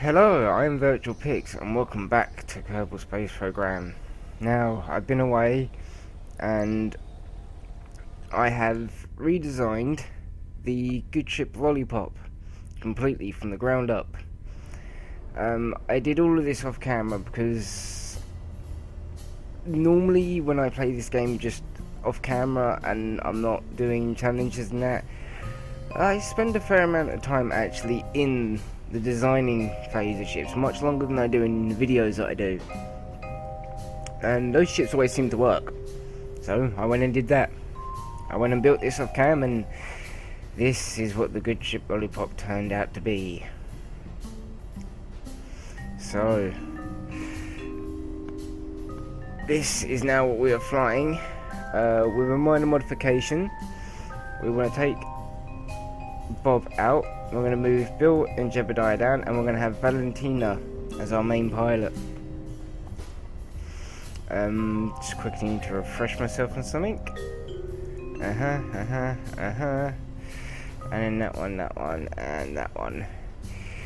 Hello, I'm Virtual and welcome back to Kerbal Space Program. Now, I've been away and I have redesigned the good ship Lollipop completely from the ground up. I did all of this off camera because normally when I play this game just off camera and I'm not doing challenges and that, I spend a fair amount of time actually in the designing phase of ships, much longer than I do in the videos that I do. And those ships always seem to work. So I went and did that. I went and built this off cam, and this is what the good ship Lollipop turned out to be. So this is now what we are flying, with a minor modification. We want to take Bob out. We're going to move Bill and Jebediah down, and we're going to have Valentina as our main pilot. Just quickly need to refresh myself on something. And then that one, and that one.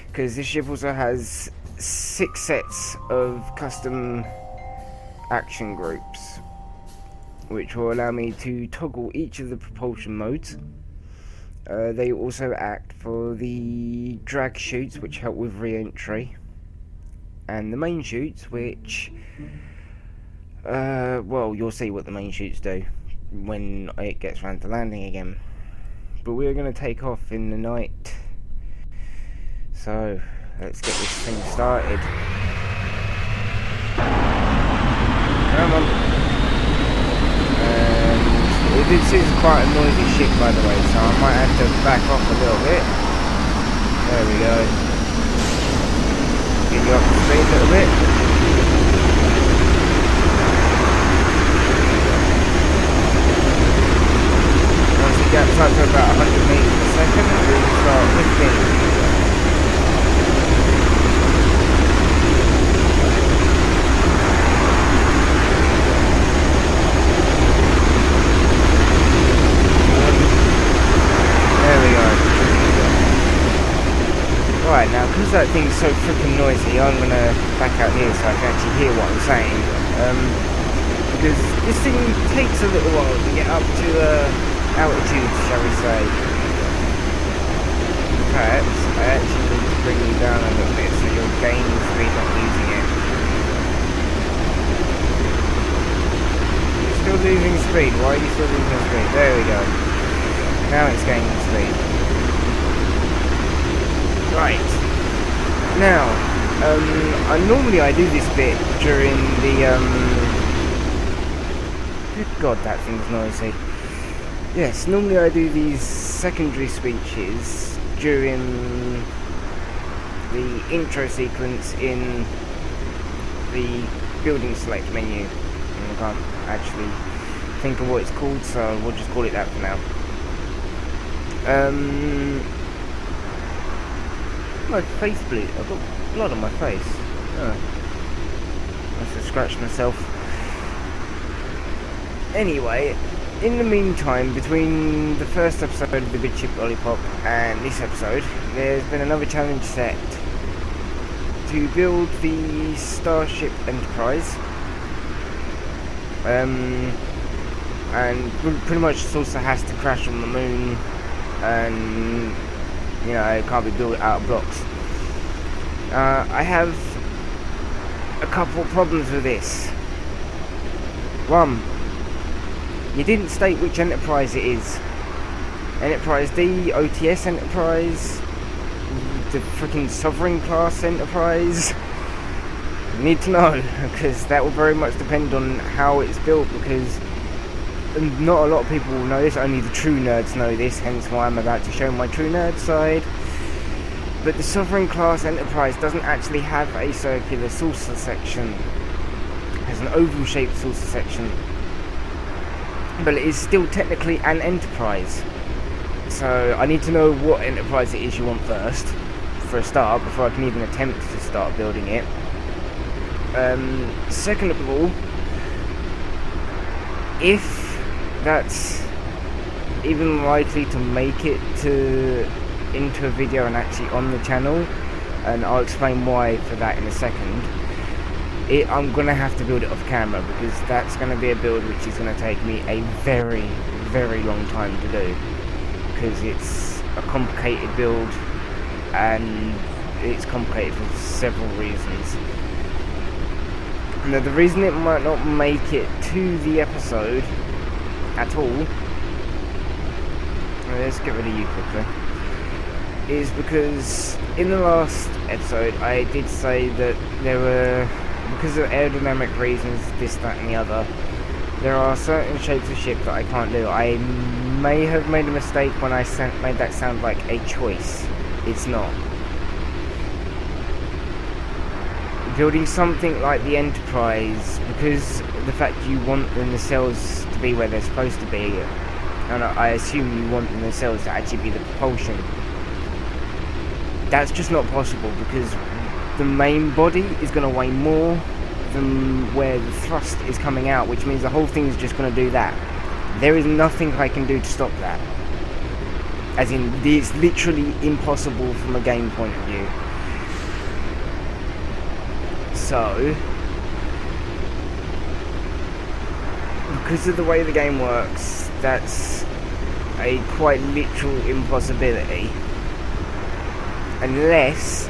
Because this ship also has 6 sets of custom action groups, which will allow me to toggle each of the propulsion modes. They also act for the drag chutes, which help with re-entry, and the main chutes, which, well, you'll see what the main chutes do when it gets round to landing again. But we're going to take off in the night, so let's get this thing started. Come on. This is quite a noisy ship, by the way, so I might have to back off a little bit. There we go. Get you up to speed a little bit. Once it gets up to about 100 meters per second, we can start lifting. Right, now because that thing's so freaking noisy, I'm going to back out here so I can actually hear what I'm saying. Because this thing takes a little while to get up to altitude, shall we say. Perhaps I actually need to bring you down a little bit so you're gaining speed, not losing it. You're still losing speed. Why are you still losing speed? There we go. Now it's gaining speed. Right, now, normally I do this bit during the, good god, that thing's noisy. Yes, normally I do these secondary speeches during the intro sequence in the building select menu. And I can't actually think of what it's called, so we'll just call it that for now. My face bleed. I've got blood on my face. Oh. Must have scratched myself. Anyway, in the meantime, between the first episode of the Good Ship Lollipop and this episode, there's been another challenge set to build the Starship Enterprise. And pretty much it also has to crash on the moon, and you know, it can't be built out of blocks. I have a couple problems with this. One, you didn't state which Enterprise it is. Enterprise D, OTS Enterprise, the freaking Sovereign class Enterprise. You need to know, because that will very much depend on how it's built, because not a lot of people will know this, only the true nerds know this, hence why I'm about to show my true nerd side. But the Sovereign class Enterprise doesn't actually have a circular saucer section. It has an oval shaped saucer section. But it is still technically an Enterprise. So I need to know what Enterprise it is you want first, for a start, before I can even attempt to start building it. Second of all, if that's even likely to make it into a video and actually on the channel, and I'll explain why for that in a second. I'm gonna have to build it off camera, because that's gonna be a build which is gonna take me a very, very long time to do, because it's a complicated build, and it's complicated for several reasons. Now, the reason it might not make it to the episode at all, let's get rid of you quickly, is because in the last episode I did say that there were, because of aerodynamic reasons, this, that and the other, there are certain shapes of ship that I can't do. I may have made a mistake when I made that sound like a choice. It's not. Building something like the Enterprise, because the fact you want the nacelles to be where they're supposed to be, and I assume you want the nacelles to actually be the propulsion, that's just not possible, because the main body is going to weigh more than where the thrust is coming out, which means the whole thing is just going to do that. There is nothing I can do to stop that. As in, it's literally impossible from a game point of view. So, because of the way the game works, that's a quite literal impossibility. Unless,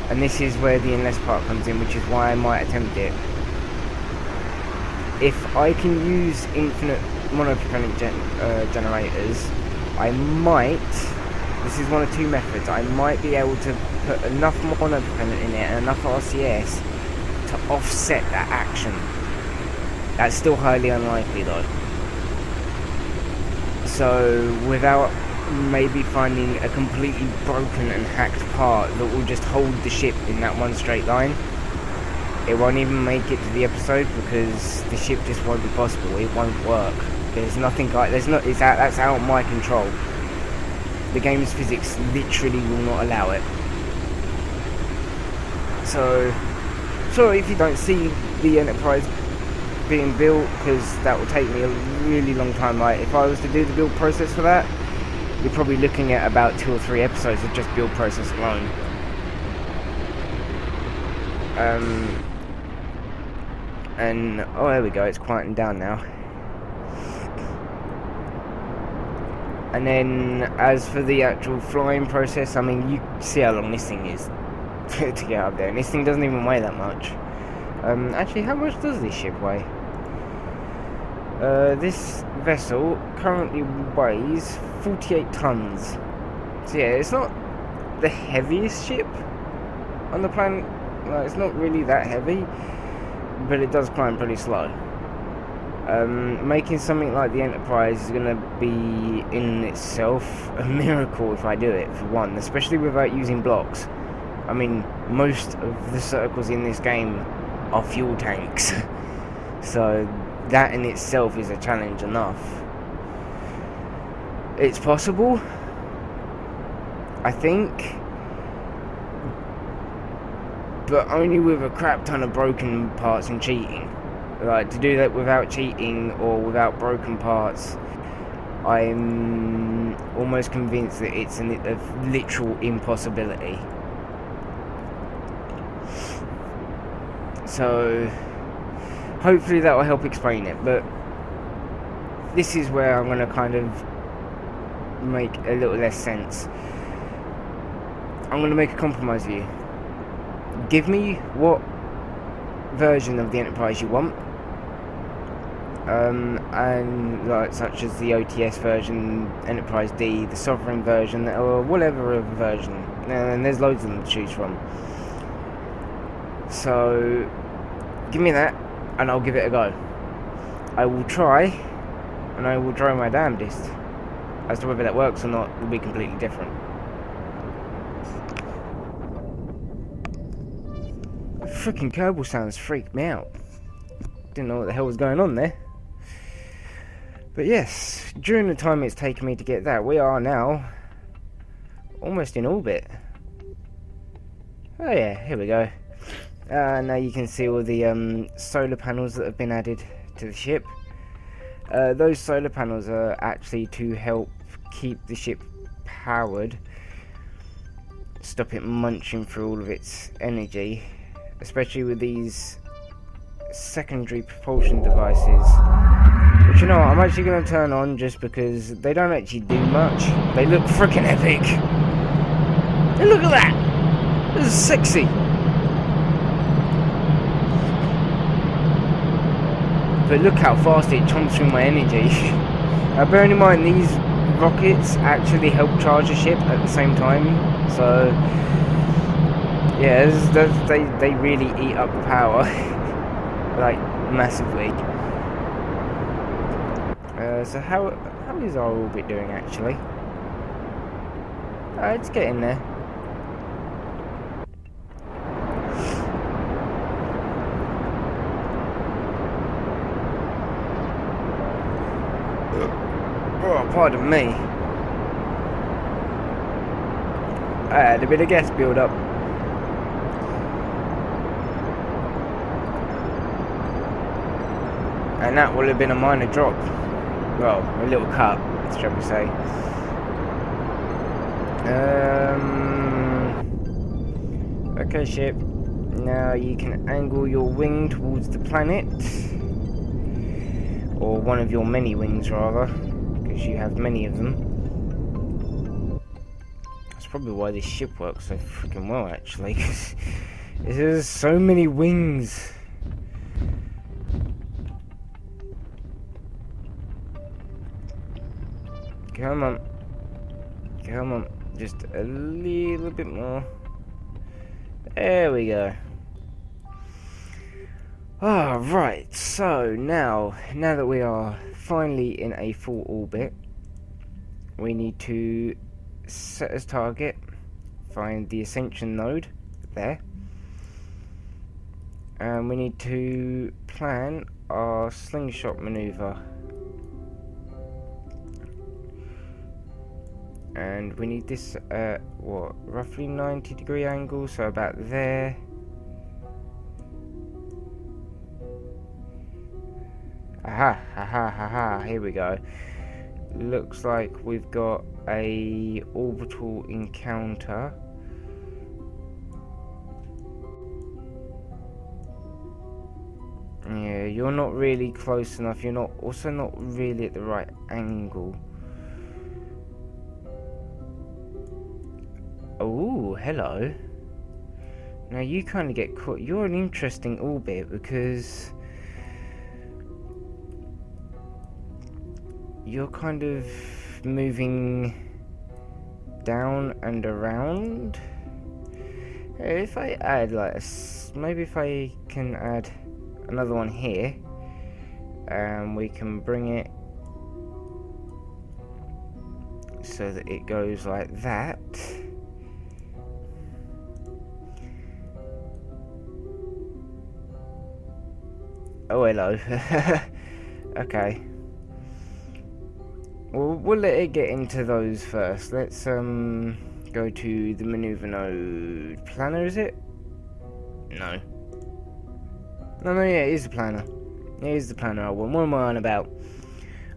and this is where the unless part comes in, which is why I might attempt it, if I can use infinite monopropellant generators, I might, this is one of two methods, I might be able to put enough monopropellant in it and enough RCS to offset that action. That's still highly unlikely though. So without maybe finding a completely broken and hacked part that will just hold the ship in that one straight line, it won't even make it to the episode, because the ship just won't be possible. It won't work. There's nothing like, that's out of my control. The game's physics literally will not allow it. So, sorry if you don't see the Enterprise being built, because that will take me a really long time. Like, if I was to do the build process for that, you're probably looking at about 2 or 3 episodes of just build process alone. And oh, there we go, it's quieting down now. And then as for the actual flying process, I mean, you see how long this thing is to get up there, and this thing doesn't even weigh that much. Actually, how much does this ship weigh? This vessel currently weighs 48 tons. So yeah, it's not the heaviest ship on the planet. Like, it's not really that heavy, but it does climb pretty slow. Making something like the Enterprise is going to be in itself a miracle if I do it, for one, especially without using blocks. I mean, most of the circles in this game are fuel tanks, so that in itself is a challenge enough. It's possible, I think, but only with a crap ton of broken parts and cheating. Like, to do that without cheating or without broken parts, I'm almost convinced that it's a literal impossibility. So, hopefully that will help explain it, but this is where I'm going to kind of make a little less sense. I'm going to make a compromise with you. Give me what version of the Enterprise you want, and like such as the OTS version, Enterprise D, the Sovereign version, or whatever version, and there's loads of them to choose from. So give me that and I'll give it a go. I will try, and I will try my damnedest. As to whether that works or not will be completely different. The freaking Kerbal sounds freaked me out. Didn't know what the hell was going on there. But yes, during the time it's taken me to get that, we are now almost in orbit. Oh yeah, here we go. Now you can see all the solar panels that have been added to the ship. Those solar panels are actually to help keep the ship powered stop it munching through all of its energy, especially with these secondary propulsion devices, which, you know what, I'm actually going to turn on just because they don't actually do much. They look freaking epic. Hey, look at that! This is sexy. But look how fast it chomps through my energy. Bearing in mind, these rockets actually help charge a ship at the same time, so yeah, they really eat up the power. Like, massively. So how is our orbit doing, actually? It's getting there. Oh, pardon me. I had a bit of gas build up. And that would have been a minor drop. Well, a little cut, shall we say. Okay, ship. Now you can angle your wing towards the planet. Or one of your many wings, rather. Because you have many of them. That's probably why this ship works so freaking well, actually. Because there's so many wings. Come on. Come on. Just a little bit more. There we go. Right, so now that we are finally in a full orbit, we need to set as target, find the ascension node, there. And we need to plan our slingshot maneuver. And we need this at, what, roughly 90-degree angle, so about there. Aha, here we go. Looks like we've got a orbital encounter. Yeah, you're not really close enough. You're also not really at the right angle. Oh, hello. Now you kind of get caught. You're an interesting orbit because you're kind of moving down and around. If I add like maybe if I can add another one here, and we can bring it so that it goes like that. Oh, hello. Okay. Well, we'll let it get into those first. Let's go to the maneuver node. Planner, is it? No. No, yeah, it is the planner. It is the planner. What am I on about?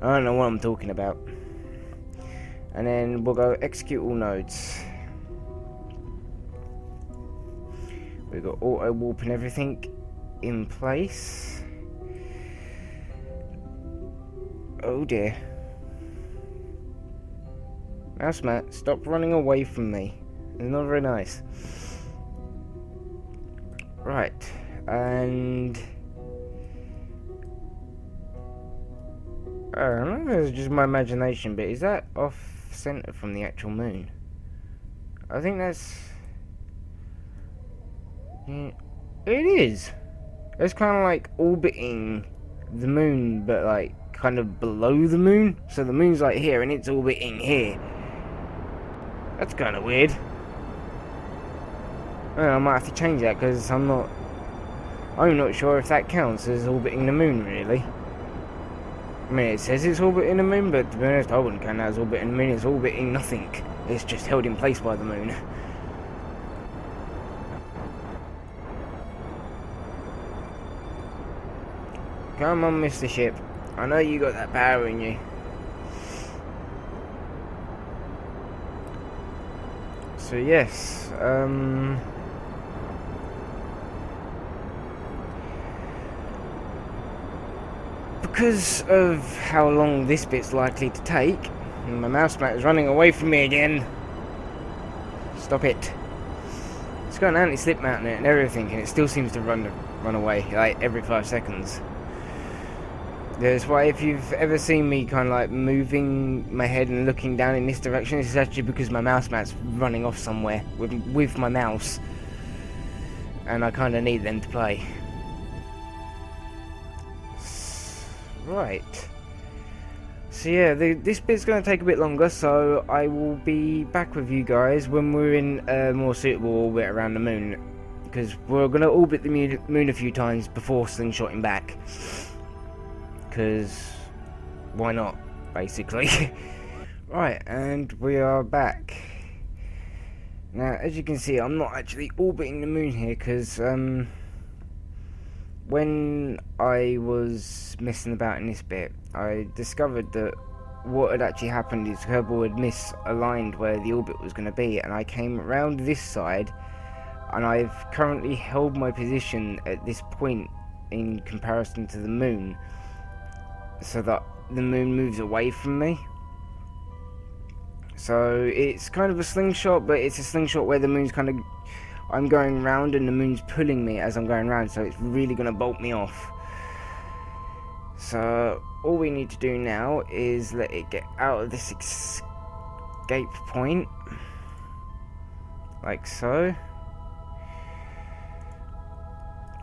I don't know what I'm talking about. And then we'll go execute all nodes. We've got auto warp and everything in place. Oh dear. Mouse Matt, stop running away from me. It's not very nice. Right, and I don't know if it's just my imagination, but is that off center from the actual moon? I think that's... Yeah, it is. It's kind of like orbiting the moon, but like kind of below the moon. So the moon's like here and it's orbiting here. That's kind of weird. I might have to change that because I'm not sure if that counts as orbiting the moon, really. I mean, it says it's orbiting the moon, but to be honest, I wouldn't count that as orbiting the moon. It's orbiting nothing. It's just held in place by the moon. Come on, Mr. Ship. I know you got that power in you. So yes, because of how long this bit's likely to take, my mouse mat is running away from me again. Stop it. It's got an anti-slip mount in it and everything, and it still seems to run away like every 5 seconds. That's why if you've ever seen me kind of like moving my head and looking down in this direction, this is actually because my mouse mat's running off somewhere with my mouse, and I kind of need them to play. Right. So yeah, this bit's going to take a bit longer, so I will be back with you guys when we're in a more suitable orbit around the moon, because we're going to orbit the moon a few times before slingshotting back. Because why not, basically. Right, and we are back. Now, as you can see, I'm not actually orbiting the moon here, because when I was messing about in this bit, I discovered that what had actually happened is Kerbal had misaligned where the orbit was going to be, and I came around this side, and I've currently held my position at this point in comparison to the moon, so that the moon moves away from me. So it's kind of a slingshot, but it's a slingshot where the moon's kind of, I'm going round and the moon's pulling me as I'm going round, so it's really going to bolt me off. So all we need to do now is let it get out of this escape point, like so,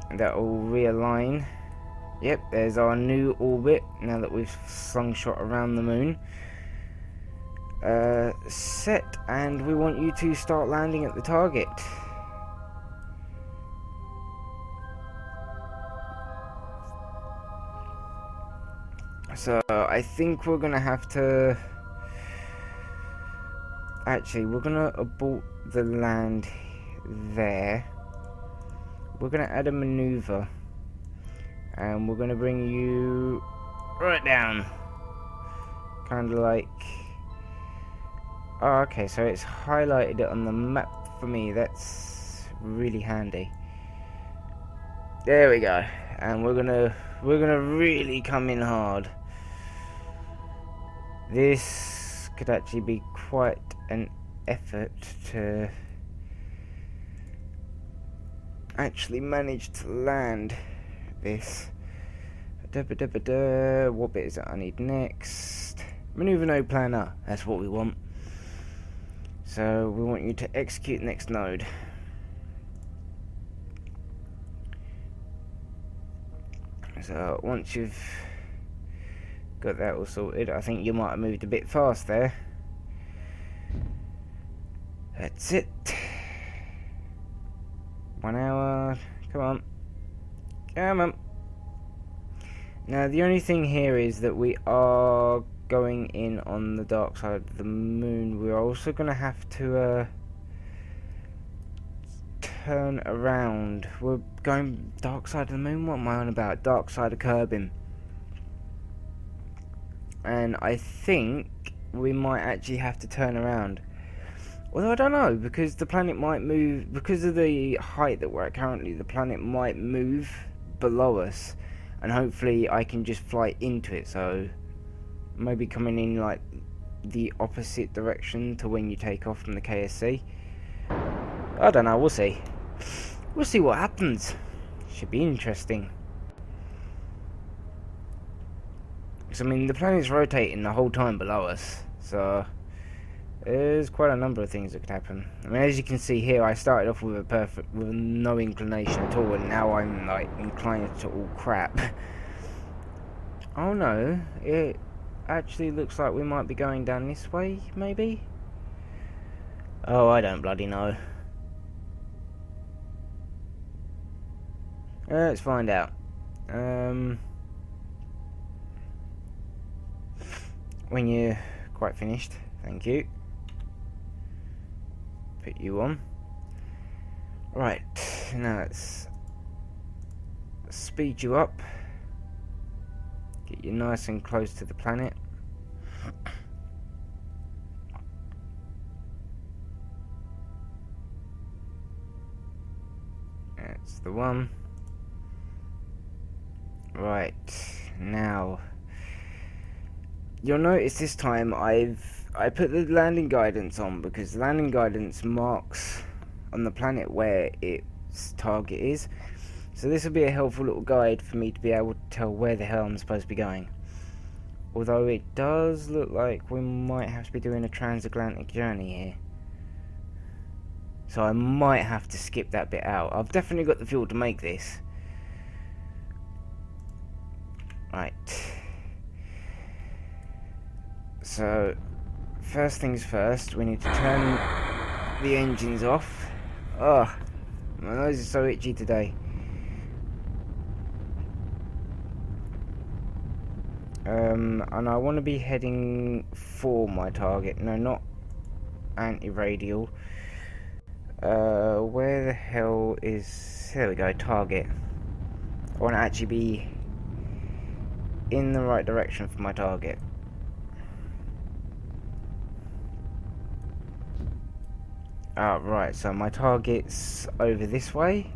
and that will realign. Yep, there's our new orbit now that we've slingshot around the moon. Set, and we want you to start landing at the target. So I think we're gonna have to, actually we're gonna abort the land there. We're gonna add a maneuver, and we're gonna bring you right down, kind of like, oh, okay, so it's highlighted it on the map for me. That's really handy. There we go, and we're gonna really come in hard. This could actually be quite an effort to actually manage to land this. What bit is it I need next? Maneuver node planner, that's what we want. So we want you to execute next node. So once you've got that all sorted, I think you might have moved a bit fast there. That's it. 1 hour. Come on. Come on. Now the only thing here is that we are going in on the dark side of the moon. We're also going to have to turn around. We're going dark side of the moon? What am I on about? Dark side of Kerbin. And I think we might actually have to turn around. Although I don't know, because the planet might move, because of the height that we're at currently, the planet might move below us, and hopefully I can just fly into it, so maybe coming in like the opposite direction to when you take off from the KSC. I don't know, we'll see. We'll see what happens. Should be interesting. Because, I mean, the planet's rotating the whole time below us, so there's quite a number of things that could happen. I mean, as you can see here, I started off with no inclination at all, and now I'm like inclined to all crap. Oh no, it actually looks like we might be going down this way, maybe? Oh, I don't bloody know. Let's find out. When you're quite finished, thank you. Put you on. Right, now let's speed you up. Get you nice and close to the planet. That's the one. Right, now you'll notice this time I put the landing guidance on because the landing guidance marks on the planet where its target is. So this will be a helpful little guide for me to be able to tell where the hell I'm supposed to be going. Although it does look like we might have to be doing a transatlantic journey here. So I might have to skip that bit out. I've definitely got the fuel to make this. Right. So, first things first, we need to turn the engines off. Oh, my nose is so itchy today. And I want to be heading for my target. No, not anti-radial. Where the hell is... There we go, target. I want to actually be in the right direction for my target. Ah, right, so my target's over this way,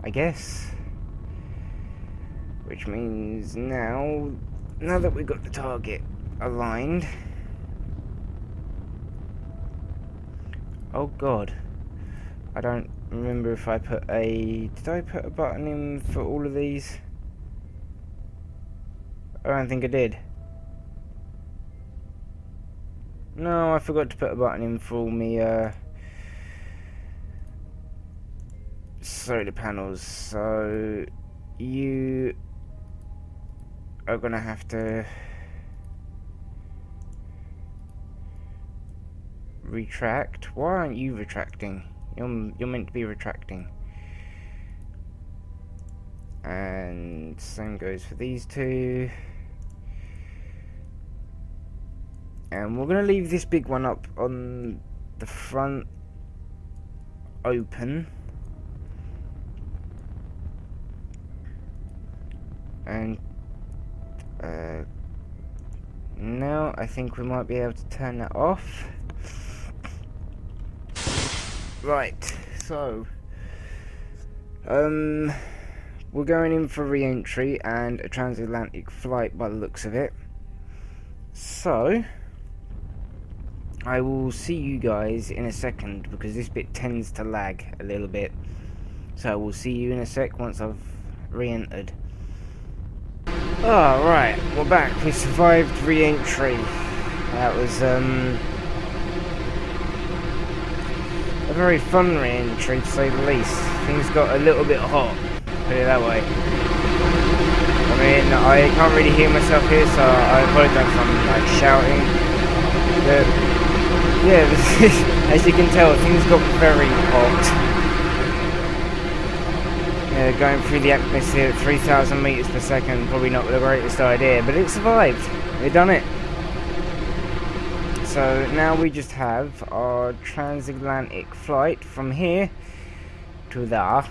I guess. Which means now that we've got the target aligned... Oh god. I don't remember if I put a... Did I put a button in for all of these? I don't think I did. No, I forgot to put a button in for all me solar panels, so you are gonna have to retract. Why aren't you retracting? You're meant to be retracting. And same goes for these two. And we're going to leave this big one up on the front open. And now I think we might be able to turn that off. Right, so we're going in for re-entry and a transatlantic flight by the looks of it. So I will see you guys in a second because this bit tends to lag a little bit. So we'll see you in a sec once I've re-entered. Oh, right, we're back. We survived re-entry. That was a very fun re-entry to say the least. Things got a little bit hot, put it that way. I mean, I can't really hear myself here, so I apologize if I'm like shouting. But yeah, as you can tell, things got very hot. Going through the atmosphere at 3,000 meters per second, probably not the greatest idea, but it survived. We've done it. So now we just have our transatlantic flight from here to there.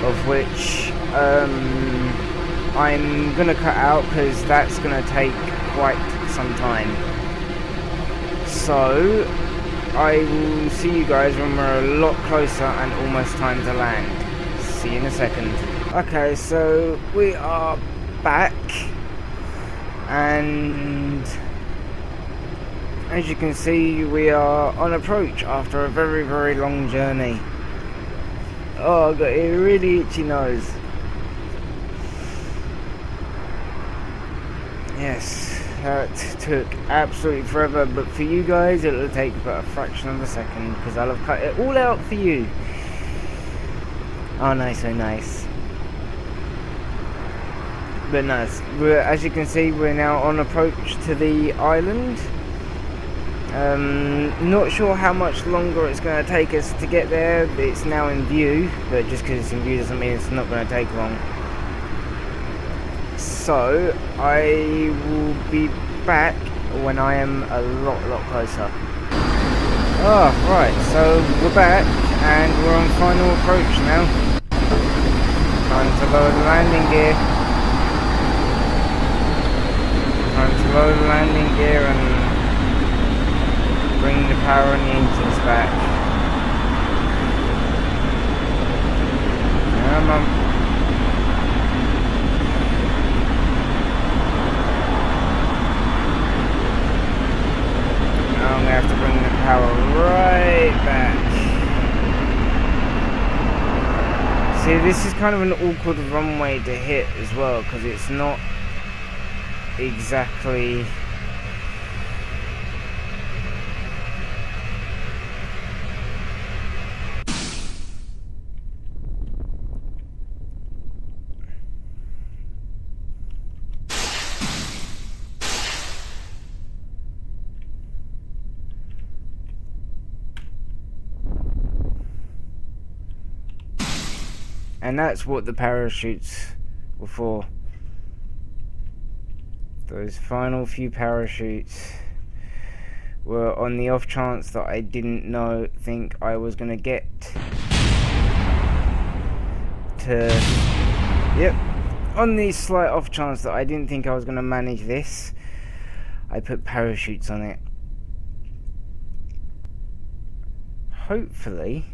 Of which I'm gonna cut out because that's gonna take quite some time. So I will see you guys when we're a lot closer and almost time to land. See you in a second. Okay, so we are back, and as you can see, we are on approach after a very, very long journey. Oh, I've got a really itchy nose. Yes, that took absolutely forever, but for you guys it'll take about a fraction of a second because I'll have cut it all out for you. Oh, nice, so nice. But nice. As you can see, we're now on approach to the island. Not sure how much longer it's going to take us to get there. It's now in view, but just because it's in view doesn't mean it's not going to take long. So I will be back when I am a lot closer. Oh, right, so we're back and we're on final approach now. Time to lower the landing gear. Time to lower the landing gear and Bring the power on the engines back. Come on. Now I'm going to have to bring the power right back. See, this is kind of an awkward runway to hit as well, because it's not exactly... And that's what the parachutes were for. Those final few parachutes were on the off chance that I didn't think I was gonna get to... Yep, on the slight off chance that I didn't think I was gonna manage this, I put parachutes on it. Hopefully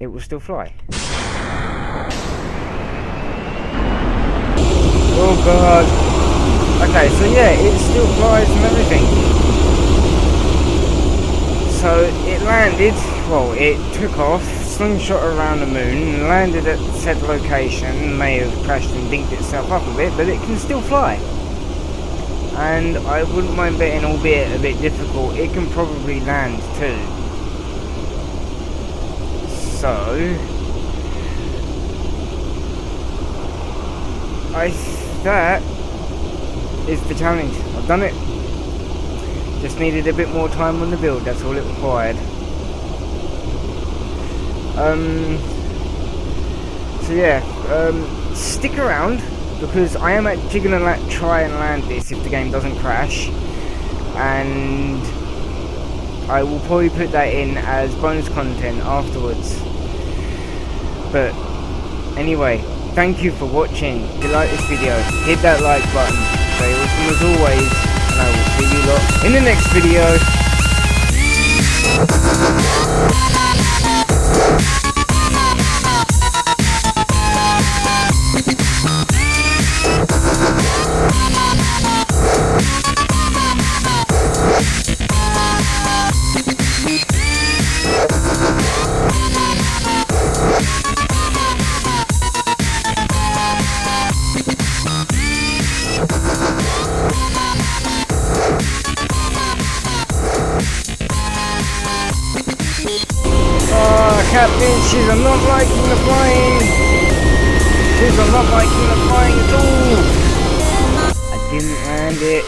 it will still fly. Oh god. Okay, so yeah, it still flies and everything. So it landed, well, it took off, slingshot around the moon, landed at said location, may have crashed and dinked itself up a bit, but it can still fly. And I wouldn't mind betting, albeit a bit difficult, it can probably land too. So that is the challenge. I've done it. Just needed a bit more time on the build, that's all it required. So yeah, stick around, because I am actually gonna try and land this if the game doesn't crash, and I will probably put that in as bonus content afterwards. But anyway, thank you for watching. If you like this video, hit that like button. Stay awesome as always, and I will see you lot in the next video. Captain, she's not liking the flying. She's not liking the flying at all. I didn't land it.